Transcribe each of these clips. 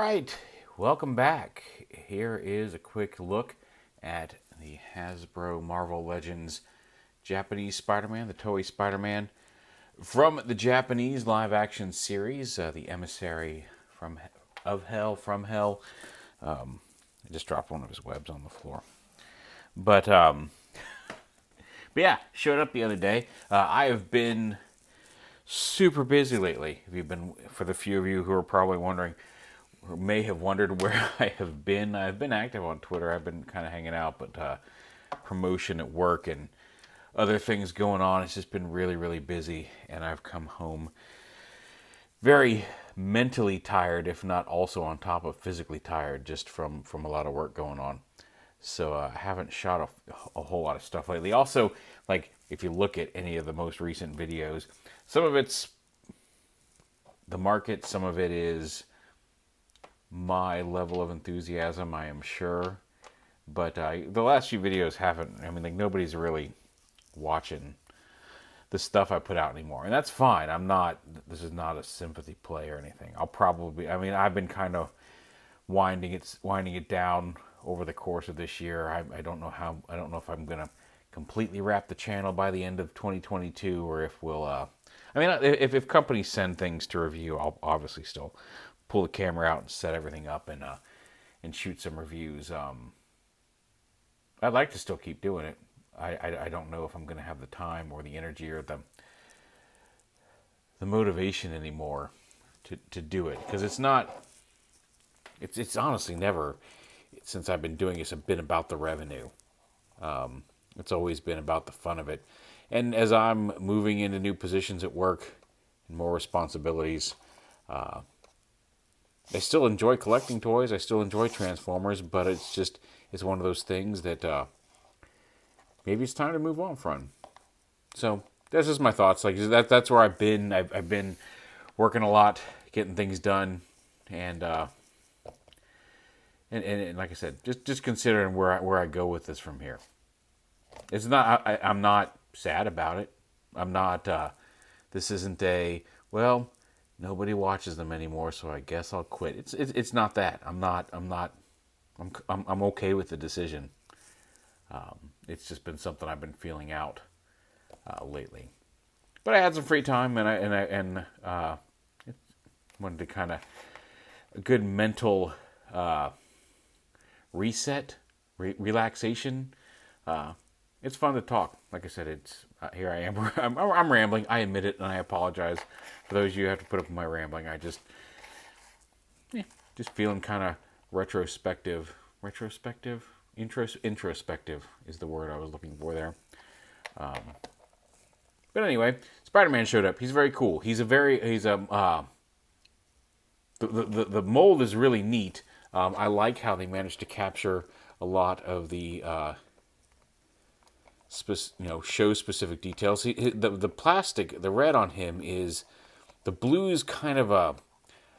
right, welcome back. Here is a quick look at the Hasbro Marvel Legends Japanese Spider-Man, the TOEI Spider-Man, from the Japanese live-action series, The Emissary of Hell, from Hell. I just dropped one of his webs on the floor. But yeah, showed up the other day. I have been super busy lately. If you've been, for the few of you who are probably wondering, or may have wondered where I have been, I've been active on Twitter. I've been kind of hanging out, but promotion at work and other things going on. It's just been really, really busy, and I've come home very mentally tired, if not also on top of physically tired, just from a lot of work going on. So I haven't shot a whole lot of stuff lately. Also, like, if you look at any of the most recent videos, some of it's the market, some of it is my level of enthusiasm, I am sure. But the last few videos haven't, I mean, like, nobody's really watching the stuff I put out anymore. And that's fine. This is not a sympathy play or anything. I've been kind of winding it down over the course of this year. I don't know if I'm going to completely wrap the channel by the end of 2022, or if we'll, if companies send things to review, I'll obviously still pull the camera out and set everything up and shoot some reviews. I'd like to still keep doing it. I don't know if I'm going to have the time or the energy or the motivation anymore to do it, because it's honestly never, since I've been doing this, been about the revenue. It's always been about the fun of it. And as I'm moving into new positions at work and more responsibilities, I still enjoy collecting toys. I still enjoy Transformers, but it's one of those things that maybe it's time to move on from. So that's just my thoughts. Like that's where I've been. I've been working a lot, getting things done, and like I said, just considering where I go with this from here. It's not. I'm not sad about it. I'm not. This isn't a, well, nobody watches them anymore, so I guess I'll quit. It's not that. I'm okay with the decision. It's just been something I've been feeling out lately. But I had some free time, and I wanted to kind of a good mental reset, relaxation. It's fun to talk. Like I said, it's here I am. I'm rambling. I admit it, and I apologize for those of you who have to put up with my rambling. I just feeling kind of retrospective. Introspective is the word I was looking for there. But anyway, Spider-Man showed up. He's very cool. The mold is really neat. I like how they managed to capture a lot of the show specific details. The plastic, the red on him is, the blue is kind of I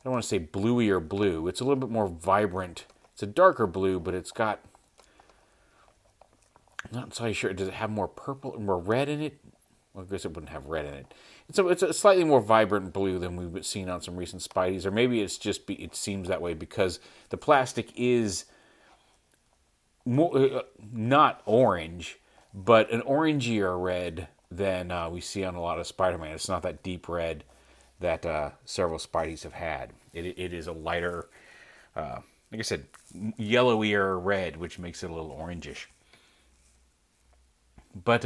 don't want to say bluier blue. It's a little bit more vibrant. It's a darker blue, but it's got, I'm not entirely sure. Does it have more purple, more red in it? Well, I guess it wouldn't have red in it. It's a slightly more vibrant blue than we've seen on some recent Spideys, or maybe it seems that way because the plastic is more, not orange, but an orangier red than we see on a lot of Spider-Man. It's not that deep red that several Spideys have had. It is a lighter, like I said, yellowier red, which makes it a little orangish. But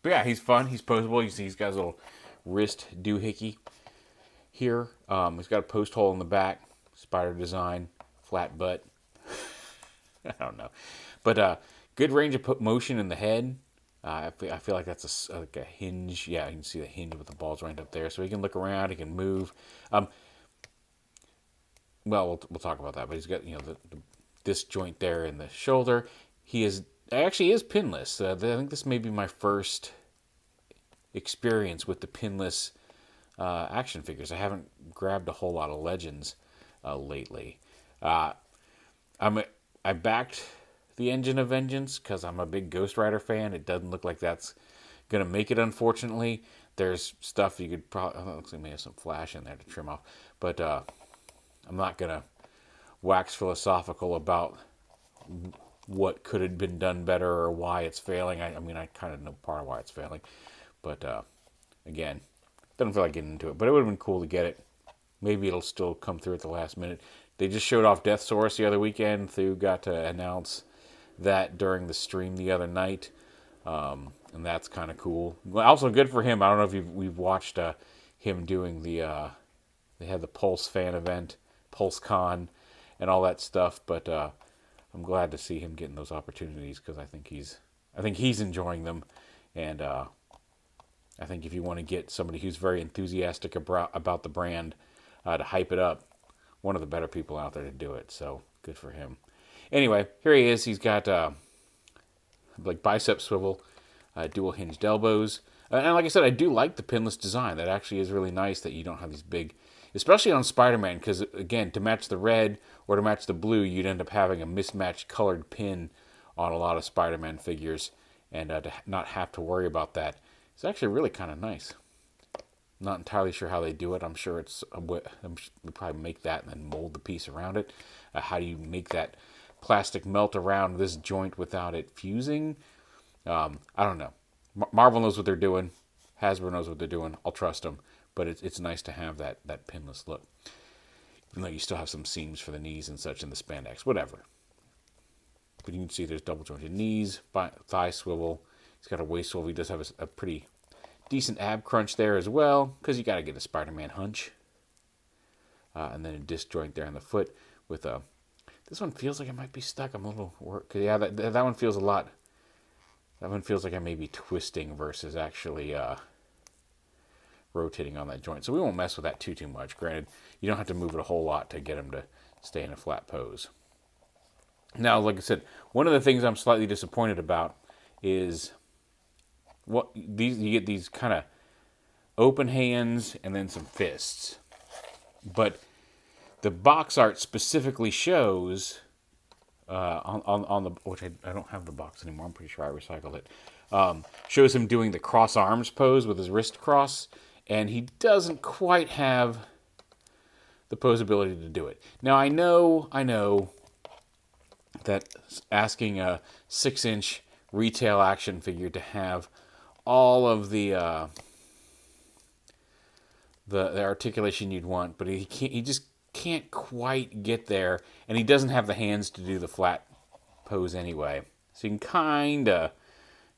yeah, he's fun. He's posable. He's got his little wrist doohickey here. He's got a post hole in the back. Spider design. Flat butt. I don't know. But good range of motion in the head. I feel like that's like a hinge. Yeah, you can see the hinge with the balls right up there. So he can look around. He can move. We'll talk about that. But he's got this joint there in the shoulder. He actually is pinless. I think this may be my first experience with the pinless action figures. I haven't grabbed a whole lot of Legends lately. I backed the Engine of Vengeance because I'm a big Ghost Rider fan. It doesn't look like that's going to make it, unfortunately. There's stuff you could probably, looks like maybe have some flash in there to trim off. But I'm not going to wax philosophical about what could have been done better or why it's failing. I mean, I kind of know part of why it's failing. But again, doesn't feel like getting into it. But it would have been cool to get it. Maybe it'll still come through at the last minute. They just showed off Death Source the other weekend. Thu got to announce that during the stream the other night. And that's kind of cool. Also good for him. I don't know if we've watched him doing they had the Pulse fan event, PulseCon, and all that stuff. But I'm glad to see him getting those opportunities because I think he's enjoying them. And I think if you want to get somebody who's very enthusiastic about the brand to hype it up, one of the better people out there to do it. So good for him. Anyway, here he is. He's got like bicep swivel, dual hinged elbows. And like I said, I do like the pinless design. That actually is really nice that you don't have these big, especially on Spider-Man, because again, to match the red or to match the blue, you'd end up having a mismatched colored pin on a lot of Spider-Man figures, and to not have to worry about that. It's actually really kind of nice. Not entirely sure how they do it. I'm sure we probably make that and then mold the piece around it. How do you make that plastic melt around this joint without it fusing? I don't know. Marvel knows what they're doing. Hasbro knows what they're doing. I'll trust them. But it's nice to have that pinless look. Even though you still have some seams for the knees and such in the spandex. Whatever. But you can see there's double jointed knees, thigh swivel. He's got a waist swivel. He does have a pretty decent ab crunch there as well, because you got to get a Spider-Man hunch. And then a disc joint there on the foot with a... This one feels like it might be stuck. I'm a little worried. Yeah, that one feels a lot... That one feels like I may be twisting versus actually rotating on that joint. So we won't mess with that too much. Granted, you don't have to move it a whole lot to get him to stay in a flat pose. Now, like I said, one of the things I'm slightly disappointed about is you get these kind of open hands and then some fists. But the box art specifically shows on the, which I don't have the box anymore. I'm pretty sure I recycled it. Shows him doing the cross arms pose with his wrist cross, and he doesn't quite have the pose ability to do it. Now I know that asking a 6-inch retail action figure to have all of the articulation you'd want, but he just can't quite get there, and he doesn't have the hands to do the flat pose anyway. So you can kind of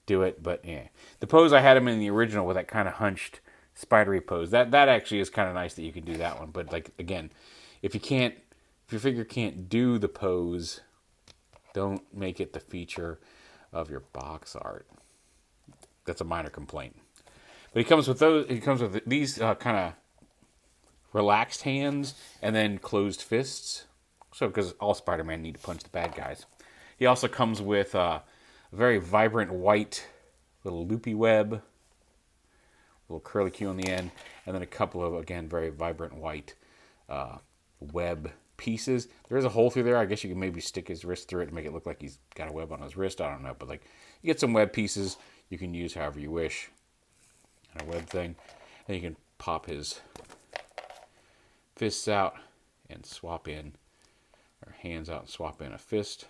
do it, but yeah. The pose I had him in the original with that kind of hunched spidery pose, that actually is kind of nice that you can do that one. But like again, if your figure can't do the pose, don't make it the feature of your box art. That's a minor complaint. But he comes with these kind of relaxed hands and then closed fists. So because all Spider-Man need to punch the bad guys. He also comes with a very vibrant white little loopy web, little curly Q on the end, and then a couple of, again, very vibrant white web pieces. There is a hole through there. I guess you can maybe stick his wrist through it and make it look like he's got a web on his wrist. I don't know. But like, you get some web pieces you can use however you wish. And a web thing. Then you can pop his fists out and swap in, or hands out and swap in a fist,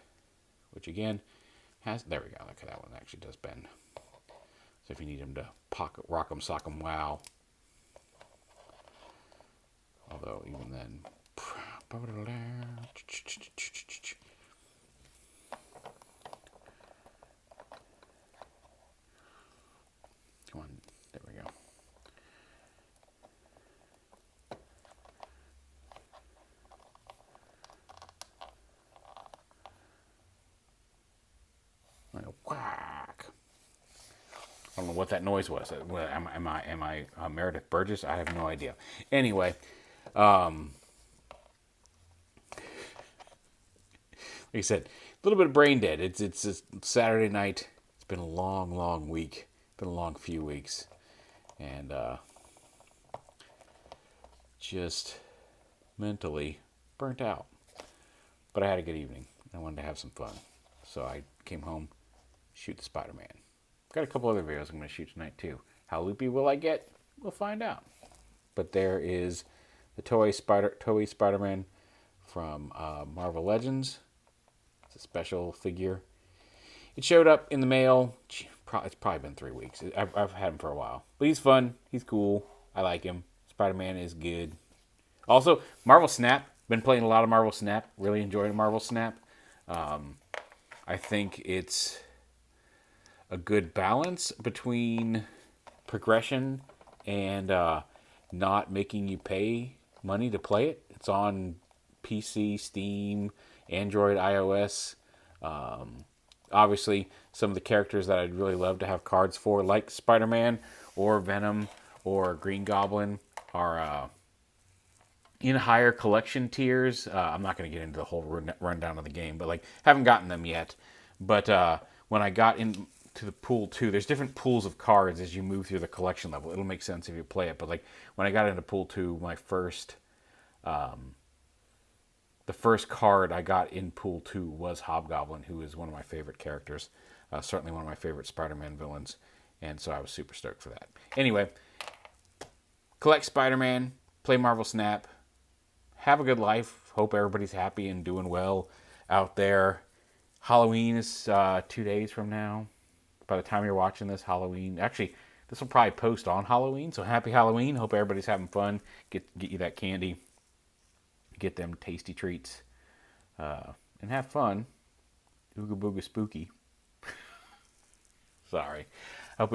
which again has, there we go, look at that one, actually does bend. So if you need him to pocket, rock 'em, sock 'em, wow. Although even then, come on, there we go. Whack. I don't know what that noise was. Am I Meredith Burgess? I have no idea. Anyway, like I said, a little bit of brain dead. It's Saturday night. It's been a long week. Been a long few weeks, and just mentally burnt out. But I had a good evening. I wanted to have some fun, so I came home, shoot the Spider-Man. Got a couple other videos I'm going to shoot tonight too. How loopy will I get? We'll find out. But there is the Toei Spider-Man from Marvel Legends. It's a special figure. It showed up in the mail. It's probably been 3 weeks. I've had him for a while. But he's fun. He's cool. I like him. Spider-Man is good. Also, Marvel Snap. Been playing a lot of Marvel Snap. Really enjoying Marvel Snap. I think it's a good balance between progression and not making you pay money to play it. It's on PC, Steam, Android, iOS. Obviously, some of the characters that I'd really love to have cards for, like Spider-Man or Venom or Green Goblin, are in higher collection tiers. I'm not going to get into the whole rundown of the game, but like haven't gotten them yet. But when I got into the pool 2, there's different pools of cards as you move through the collection level. It'll make sense if you play it. But like when I got into pool 2, the first card I got in pool 2 was Hobgoblin, who is one of my favorite characters. Certainly one of my favorite Spider-Man villains. And so I was super stoked for that. Anyway, collect Spider-Man, play Marvel Snap, have a good life. Hope everybody's happy and doing well out there. Halloween is 2 days from now. By the time you're watching this, Halloween. Actually, this will probably post on Halloween. So happy Halloween. Hope everybody's having fun. Get you that candy. Get them tasty treats. And have fun. Ooga booga spooky. Sorry.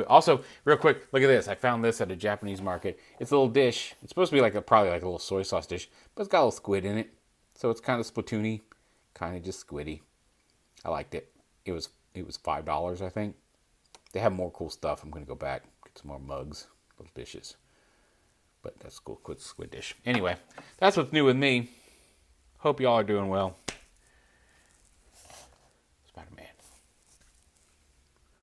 Also, real quick, look at this. I found this at a Japanese market. It's a little dish. It's supposed to be probably like a little soy sauce dish, but it's got a little squid in it. So it's kind of Splatoony, kind of just squiddy. I liked it. It was $5, I think. They have more cool stuff. I'm going to go back, get some more mugs, little dishes. But that's cool. Quick squid dish. Anyway, that's what's new with me. Hope y'all are doing well.